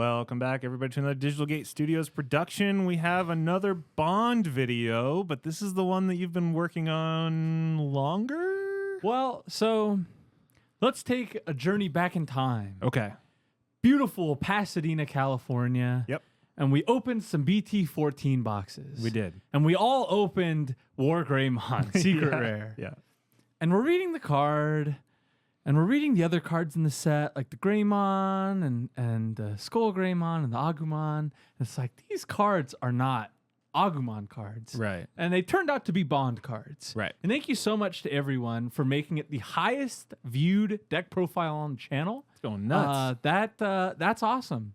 Welcome back, everybody, to another Digital Gate Studios production. We have another Bond video, but this is the one that you've been working on longer? Well, so let's take a journey back in time. Okay. Beautiful Pasadena, California. Yep. And we opened some BT-14 boxes. We did. And we all opened War Greymon, Secret Yeah. Rare. Yeah. And we're reading the card, and we're reading the other cards in the set, like the Greymon and Skull Greymon and the Agumon. And it's like, these cards are not Agumon cards. Right. And they turned out to be Bond cards. Right. And thank you so much to everyone for making it the highest viewed deck profile on the channel. It's going nuts. That's awesome.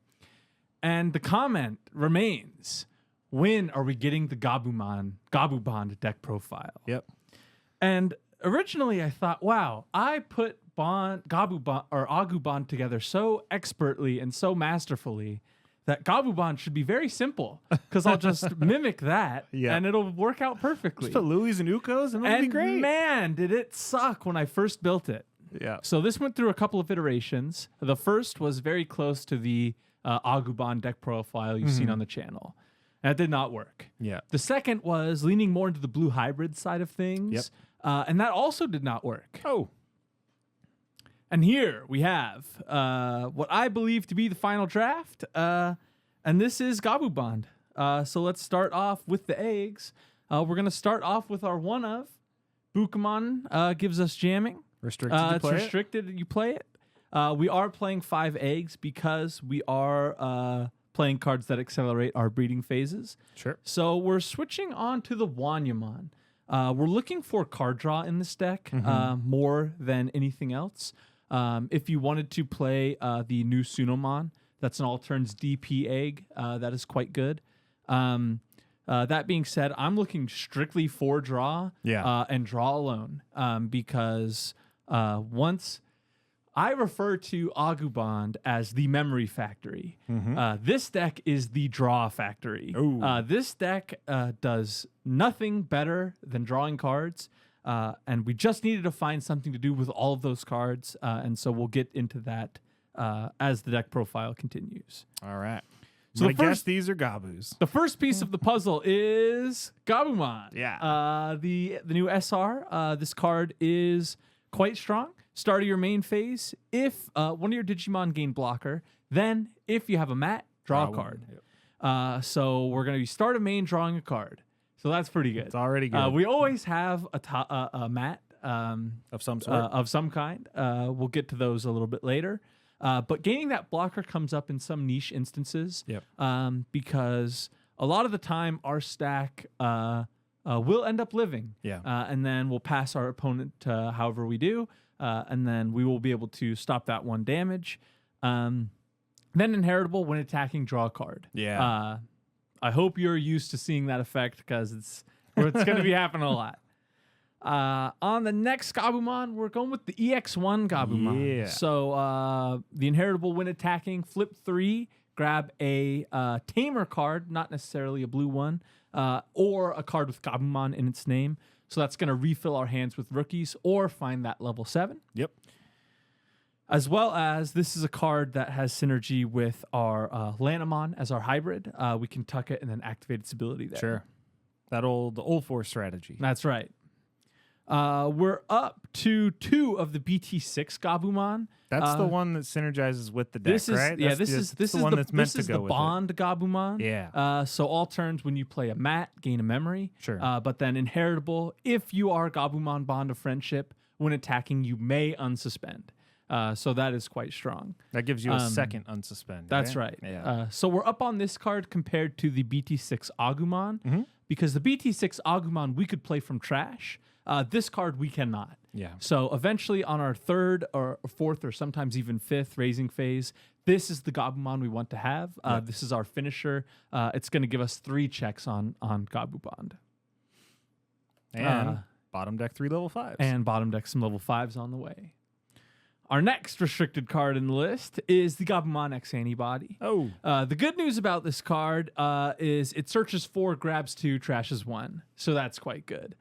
And the comment remains, when are we getting the Gabumon deck profile? Yep. And originally I thought, wow, I put Agumon together so expertly and so masterfully that Gabumon should be very simple, because I'll just mimic that and it'll work out perfectly. Just put Louis and Ukos and it'll be great. Man, did it suck when I first built it. Yeah. So this went through a couple of iterations. The first was very close to the Agumon deck profile you've seen on the channel. And it did not work. Yeah. The second was leaning more into the blue hybrid side of things. Yep. And that also did not work. Oh. And here we have what I believe to be the final draft. And this is Gabumon. So let's start off with the eggs. We're going to start off with our one of. Bukamon gives us jamming. Restricted to It's play restricted. You play it. We are playing 5 eggs because we are playing cards that accelerate our breeding phases. Sure. So we're switching on to the Wanyamon. We're looking for card draw in this deck more than anything else. If you wanted to play the new Sunomon, that's an all turns DP egg. That is quite good. That being said, I'm looking strictly for draw and draw alone because once I refer to Agumon as the memory factory, this deck is the draw factory. This deck does nothing better than drawing cards. And we just needed to find something to do with all of those cards. And so we'll get into that as the deck profile continues. All right. So I guess these are Gabus. The first piece of the puzzle is Gabumon. Yeah. The new SR. This card is quite strong. Start of your main phase. If one of your Digimon gain blocker, then if you have a mat, draw a card. Yep. So we're going to be start of main drawing a card. So that's pretty good. It's already good. We always have a mat of some sort. of some kind. We'll get to those a little bit later. But gaining that blocker comes up in some niche instances. Yep. Because a lot of the time our stack will end up living. Yeah. And then we'll pass our opponent however we do. And then we will be able to stop that one damage. Then inheritable when attacking, draw a card. Yeah. I hope you're used to seeing that effect because it's going to be happening a lot. On the next Gabumon, we're going with the EX1 Gabumon. Yeah. So the inheritable when attacking, flip 3, grab a Tamer card, not necessarily a blue one, or a card with Gabumon in its name. So that's going to refill our hands with rookies or find that level 7. Yep. As well as this is a card that has synergy with our Lanamon as our hybrid. We can tuck it and then activate its ability there. Sure. The old force strategy. That's right. We're up to 2 of the BT6 Gabumon. That's the one that synergizes with the deck, right? This is the one that's meant to go with Bond Gabumon. Yeah. So all turns when you play a mat, gain a memory. Sure. But then inheritable, if you are Gabumon Bond of Friendship, when attacking, you may unsuspend. So that is quite strong. That gives you a second unsuspend. That's right. Yeah. So we're up on this card compared to the BT6 Agumon because the BT6 Agumon we could play from trash. This card we cannot. Yeah. So eventually on our 3rd or 4th or sometimes even 5th raising phase, this is the Gabumon we want to have. This is our finisher. It's going to give us 3 checks on Gabumon. And bottom deck 3 level 5s. And bottom deck some level 5s on the way. Our next restricted card in the list is the Gabumon X antibody. Oh. The good news about this card is it searches 4, grabs 2, trashes 1. So that's quite good.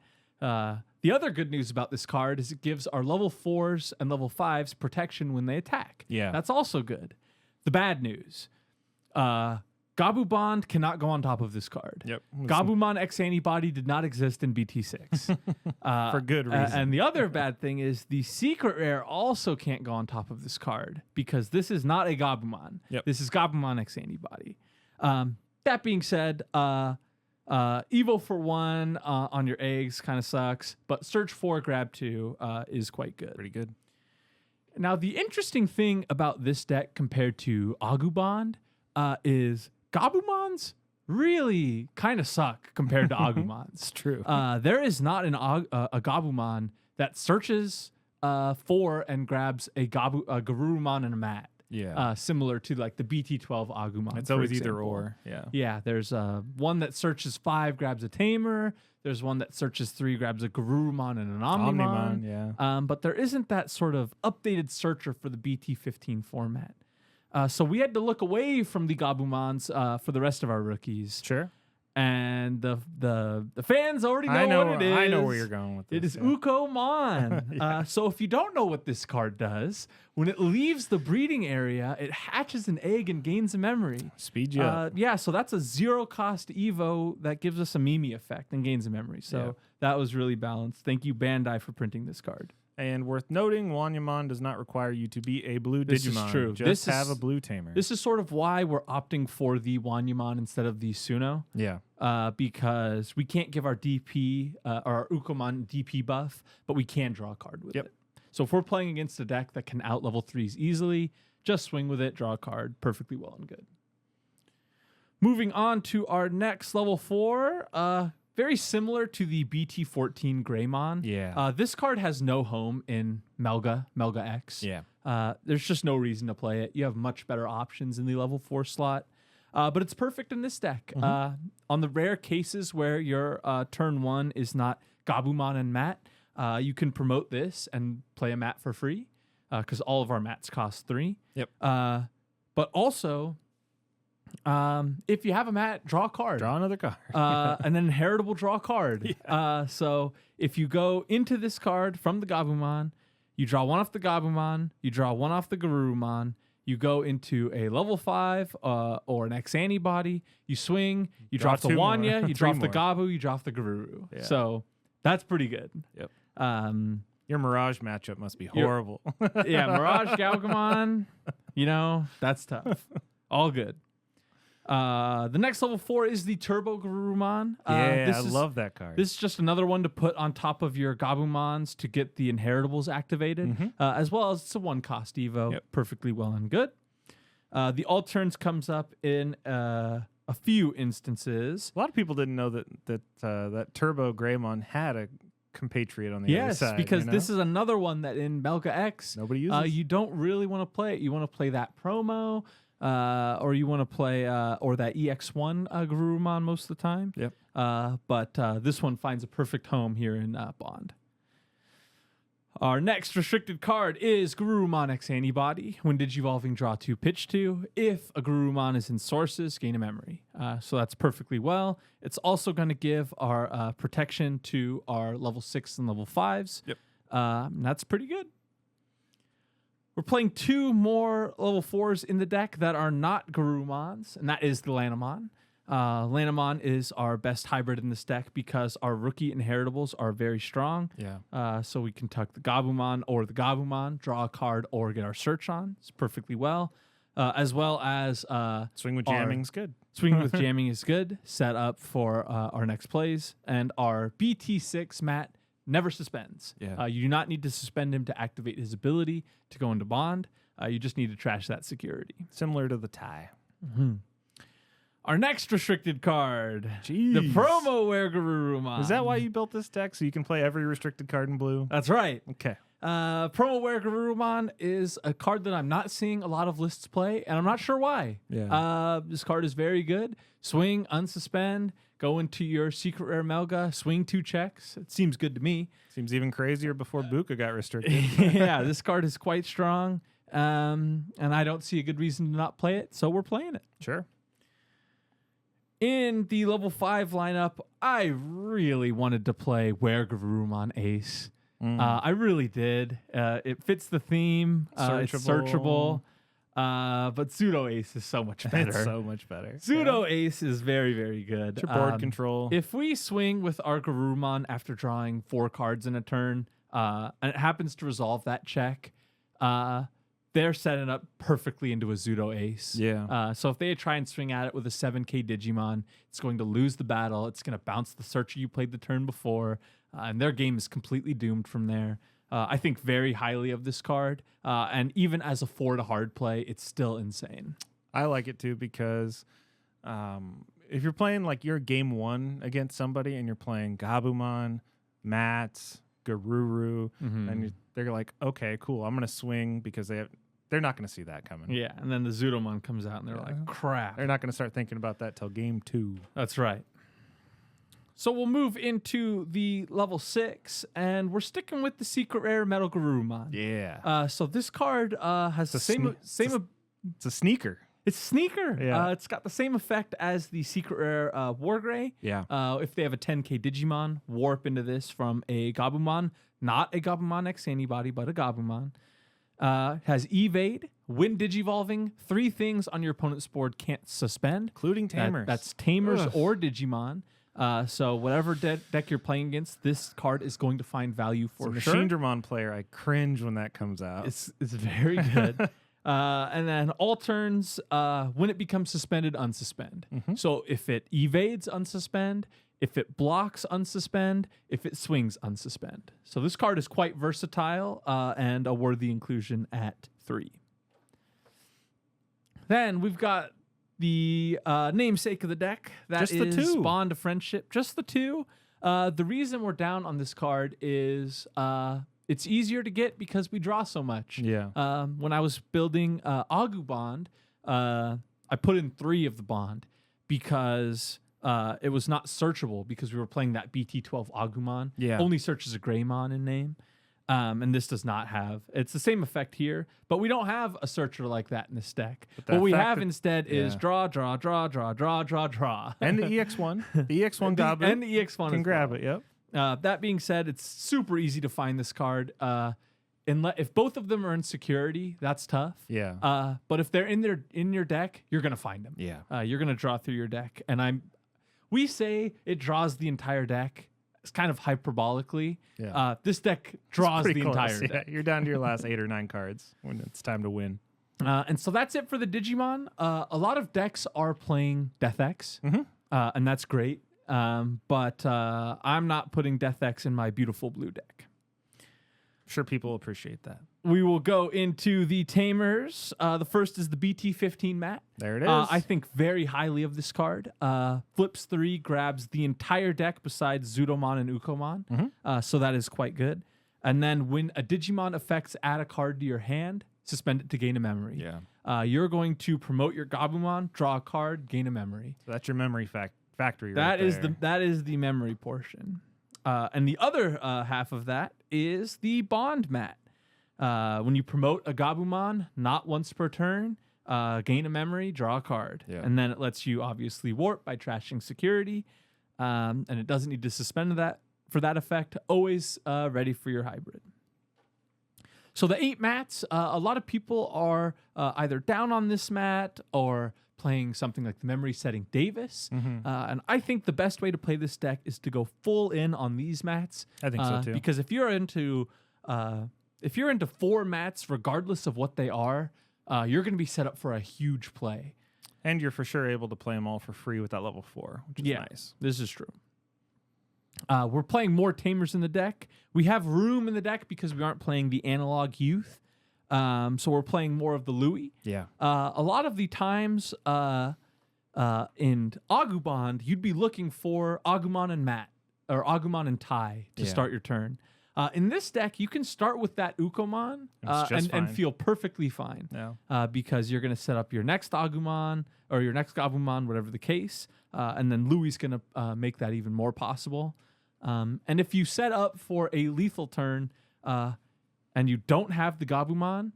The other good news about this card is it gives our level 4s and level 5s protection when they attack. Yeah. That's also good. The bad news, Gabu Bond cannot go on top of this card. Yep. Gabumon X antibody did not exist in BT6. For good reason. And the other bad thing is the secret rare also can't go on top of this card because this is not a Gabumon. Yep. This is Gabumon X antibody. That being said, Evo for 1 on your eggs kind of sucks, but Search 4, Grab 2 is quite good. Pretty good. Now, the interesting thing about this deck compared to Agumon is Gabumons really kind of suck compared to Agumons. It's true. There is not a Gabumon that searches for and grabs a Garurumon and a mat. Yeah. Similar to like the BT12 Agumon. It's for always example. either or. Yeah. Yeah, there's one that searches 5, grabs a Tamer. There's one that searches 3, grabs a Garurumon and an Omnimon. Yeah. But there isn't that sort of updated searcher for the BT15 format. So we had to look away from the Gabumons for the rest of our rookies. Sure. And the fans already know what it is. I know where you're going with this. It is Ukomon. So if you don't know what this card does, when it leaves the breeding area, it hatches an egg and gains a memory. Speed you up. Yeah, so that's a 0-cost Evo that gives us a Mimi effect and gains a memory. So that was really balanced. Thank you, Bandai, for printing this card. And worth noting, Wanyamon does not require you to be a blue This is Digimon. true. Just have a blue Tamer. This is sort of why we're opting for the Wanyamon instead of the Suno. Yeah. Because we can't give our DP or our Ukomon DP buff, but we can draw a card with it. So if we're playing against a deck that can out level 3s easily, just swing with it, draw a card, perfectly well and good. Moving on to our next level 4, very similar to the BT14 Greymon. Yeah. This card has no home in Melga X. Yeah. There's just no reason to play it. You have much better options in the level 4 slot. But it's perfect in this deck. On the rare cases where your turn 1 is not Gabumon and Mat, you can promote this and play a Mat for free because all of our Mats cost 3. Yep. But also, if you have a Mat, draw a card. Draw another card. An inheritable draw card. Yeah. So if you go into this card from the Gabumon, you draw 1 off the Gabumon, you draw 1 off the Garurumon, you go into a level 5 or an X antibody, you swing, you draw off the 2 more. Wanya, you draw off the more. Gabu, you draw off the Garuru. Yeah. So that's pretty good. Yep. Um, Your Mirage matchup must be horrible. yeah, Mirage Gabumon, that's tough. All good. The next level 4 is the Turbo Garurumon. I love that card. This is just another one to put on top of your Gabumons to get the inheritables activated, as well as it's a 1-cost Evo. Yep. Perfectly well and good. The Alterns comes up in a few instances. A lot of people didn't know that Turbo Greymon had a compatriot on the other side. Yes, because this is another one that in Melga X, nobody uses. you don't really want to play it. You want to play that promo. Or you want to play or that EX1 Garurumon most of the time. Yep. But this one finds a perfect home here in Bond. Our next restricted card is Garurumon X Antibody. When Digivolving, draw 2, pitch 2. If a Garurumon is in sources, gain a memory. So that's perfectly well. It's also going to give our protection to our level 6 and level 5s. Yep. That's pretty good. We're playing 2 more level 4s in the deck that are not Garurumons, and that is the Lanamon. Lanamon is our best hybrid in this deck because our rookie inheritables are very strong. Yeah. So we can tuck the Gabumon or the Gabumon, draw a card, or get our search on. It's perfectly well. As well as Swing with jamming's good. Swing with jamming is good. Set up for our next plays. And our BT6 Mat never suspends. Yeah. You do not need to suspend him to activate his ability to go into Bond. You just need to trash that security. Similar to the tie. Our next restricted card, Jeez. the Promo Wear Garurumon. Is that why you built this deck? So you can play every restricted card in blue? That's right. Okay. Promo Wear Garurumon is a card that I'm not seeing a lot of lists play, and I'm not sure why. Yeah. This card is very good. Swing, unsuspend, go into your secret rare Melga, swing 2 checks. It seems good to me. Seems even crazier before Buka got restricted. Yeah, this card is quite strong, and I don't see a good reason to not play it, so we're playing it. Sure. In the level 5 lineup, I really wanted to play Wear Garurumon Ace. I really did. It fits the theme. It's searchable. But Pseudo Ace is so much better. It's so much better. Pseudo Ace is very, very good. It's your board control. If we swing with our Gabumon after drawing 4 cards in a turn, and it happens to resolve that check, they're setting up perfectly into a Pseudo Ace. Yeah. So if they try and swing at it with a 7K Digimon, it's going to lose the battle. It's going to bounce the Searcher you played the turn before, and their game is completely doomed from there. I think very highly of this card, and even as a 4 to hard play, it's still insane. I like it too because if you're playing like your game 1 against somebody and you're playing Gabumon, Mats, Garuru, and they're like, okay, cool, I'm gonna swing because they're not gonna see that coming. Yeah, and then the Zudomon comes out and they're like, crap. They're not gonna start thinking about that till game 2. That's right. So we'll move into the level 6, and we're sticking with the secret rare Metal Garurumon. Yeah. So this card has the same. It's a sneaker. It's a sneaker. Yeah. It's got the same effect as the secret rare Wargray. Yeah. If they have a 10K Digimon, warp into this from a Gabumon, not a Gabumon X antibody, but a Gabumon. Has evade, when digivolving, 3 things on your opponent's board can't suspend, Including Tamers. That's Tamers or Digimon. So whatever deck you're playing against, this card is going to find value for As a sure. Machine Dramon player, I cringe when that comes out. It's very good. And then all turns, when it becomes suspended, unsuspend. So if it evades, unsuspend. If it blocks, unsuspend. If it swings, unsuspend. So this card is quite versatile and a worthy inclusion at 3. Then we've got the namesake of the deck. That Just the is 2. Bond of Friendship. Just the 2. The reason we're down on this card is it's easier to get because we draw so much. Yeah. When I was building Agu Bond, I put in 3 of the Bond because it was not searchable because we were playing that BT12 Agumon. Yeah. Only searches a Greymon in name. And this does not have. It's the same effect here, but we don't have a searcher like that in this deck. What we have instead is draw, draw, draw, draw, draw, draw, draw. And the EX1. The EX1 Gabu. And the EX1 can as grab well. it, yep. That being said, it's super easy to find this card. If both of them are in security, that's tough. Yeah. But if they're in your deck, you're gonna find them. Yeah. You're gonna draw through your deck, and we say it draws the entire deck. It's kind of hyperbolically. Yeah. This deck draws the Pretty close, entire yeah. deck. You're down to your last 8 or 9 cards when it's time to win. And so that's it for the Digimon. A lot of decks are playing Death X, and that's great. But I'm not putting Death X in my beautiful blue deck. Sure, people appreciate that. We will go into the Tamers. The first is the BT15 Mat. There it is. I think very highly of this card. Flips 3, grabs the entire deck besides Zudomon and Ukomon. So that is quite good. And then when a Digimon effects add a card to your hand, suspend it to gain a memory. Yeah. You're going to promote your Gabumon, draw a card, gain a memory. So that's your memory factory That right is there. that is the memory portion. And the other half of that is the Bond Mat. When you promote a Gabumon, not once per turn, gain a memory, draw a card. Yeah. And then it lets you obviously warp by trashing security. And it doesn't need to suspend that for that effect. Always ready for your hybrid. So the 8 mats, a lot of people are either down on this mat or playing something like the memory setting Davis. And I think the best way to play this deck is to go full in on these mats. I think so too. Because if you're into 4 mats, regardless of what they are, you're going to be set up for a huge play. And you're for sure able to play them all for free with that level 4, which is nice. This is true. We're playing more Tamers in the deck. We have room in the deck because we aren't playing the analog youth. So we're playing more of the Louis. Yeah. A lot of the times in Agu Bond, you'd be looking for Agumon and Matt or Agumon and Tai to start your turn. In this deck, you can start with that Ukomon and feel perfectly fine. Because you're going to set up your next Agumon or your next Gabumon, whatever the case, and then Louis is going to make that even more possible. And if you set up for a lethal turn and you don't have the Gabumon,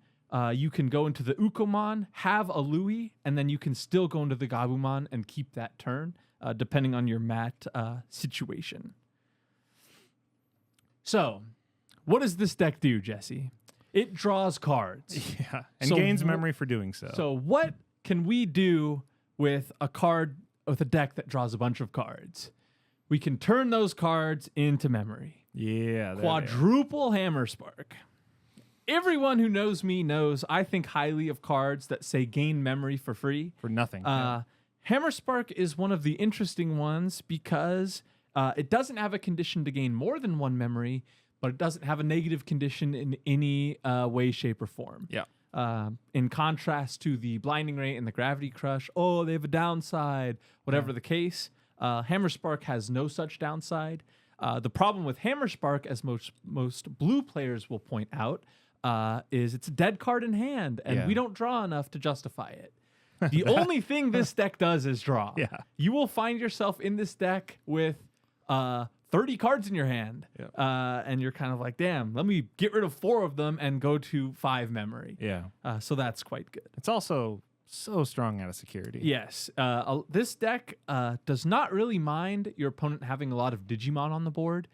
you can go into the Ukomon, have a Louis, and then you can still go into the Gabumon and keep that turn, depending on your mat situation. So, what does this deck do, Jesse? it draws cards. Yeah, and So gains memory for doing so. So what can we do with a deck that draws a bunch of cards? We can turn those cards into memory. Yeah. Quadruple Hammer Spark. Everyone who knows me knows I think highly of cards that say gain memory for free. For nothing. Hammer Spark is one of the interesting ones because it doesn't have a condition to gain more than one memory, but it doesn't have a negative condition in any way, shape, or form. Yeah. In contrast to the Blinding Ray and the Gravity Crush, oh, they have a downside. Whatever the case, Hammer Spark has no such downside. The problem with Hammer Spark, as most blue players will point out, is it's a dead card in hand, and we don't draw enough to justify it. The only thing this deck does is draw. Yeah. You will find yourself in this deck with 30 cards in your hand, and you're kind of like, damn, let me get rid of 4 of them and go to 5 memory. Yeah. So that's quite good. It's also so strong out of security. Yes. This deck does not really mind your opponent having a lot of Digimon on the board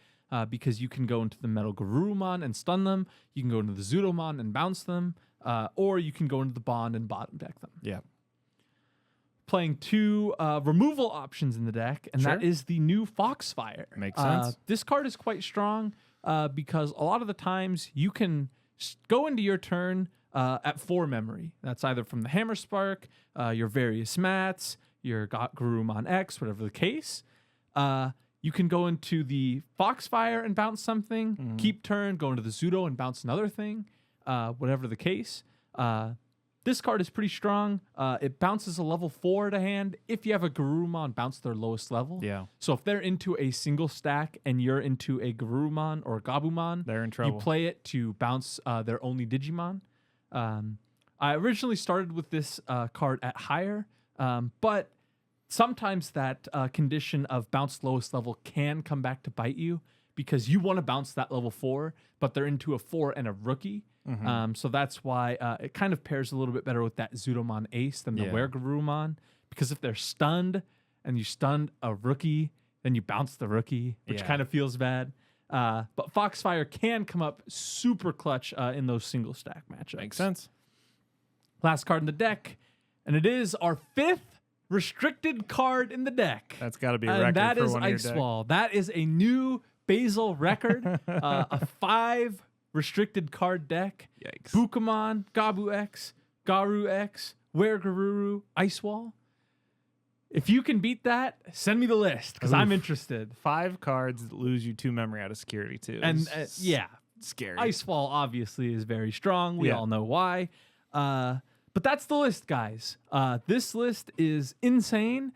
because you can go into the Metal Garurumon and stun them. You can go into the Zudomon and bounce them, or you can go into the Bond and bottom deck them. Yeah. Playing 2 removal options in the deck, and that is the new Foxfire. Makes sense. This card is quite strong because a lot of the times you can go into your turn at 4 memory. That's either from the Hammer Spark, your various mats, your Gabumon X, whatever the case. You can go into the Foxfire and bounce something, keep turn, go into the Zudo and bounce another thing, whatever the case. This card is pretty strong. It bounces a level 4 to hand if you have a Garurumon bounce their lowest level. Yeah. So if they're into a single stack and you're into a Garurumon or a Gabumon, They're in trouble. You play it to bounce their only Digimon. I originally started with this card at higher, but sometimes that condition of bounce lowest level can come back to bite you because you want to bounce that level 4, but they're into a 4 and a rookie. So that's why it kind of pairs a little bit better with that Zudomon Ace than the Weregarurumon, because if they're stunned and you stun a rookie, then you bounce the rookie, which kind of feels bad. But Foxfire can come up super clutch in those single stack matchups. Makes sense. Last card in the deck, and it is our 5th restricted card in the deck. That's got to be a record And that for is one of your Ice deck. Wall. That is a new Basil record. A 5 restricted card deck. Yikes. Bukamon, Gabu X, Garu X, Weregaruru, Ice Wall. If you can beat that, send me the list because I'm interested. 5 cards that lose you 2 memory out of security too. And yeah, scary. Icefall obviously is very strong. We all know why. But that's the list, guys. This list is insane.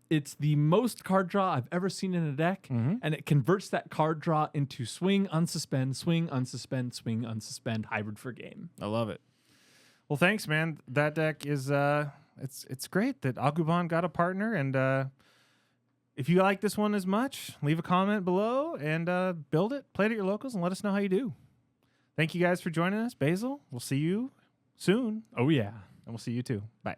It's the most card draw I've ever seen in a deck, and it converts that card draw into swing, unsuspend, swing, unsuspend, swing, unsuspend, hybrid for game. I love it. Well, thanks, man. That deck is it's great that Agumon got a partner, and if you like this one as much, leave a comment below and build it, play it at your locals, and let us know how you do. Thank you guys for joining us, Basil. We'll see you soon. Oh yeah. And we'll see you too. Bye.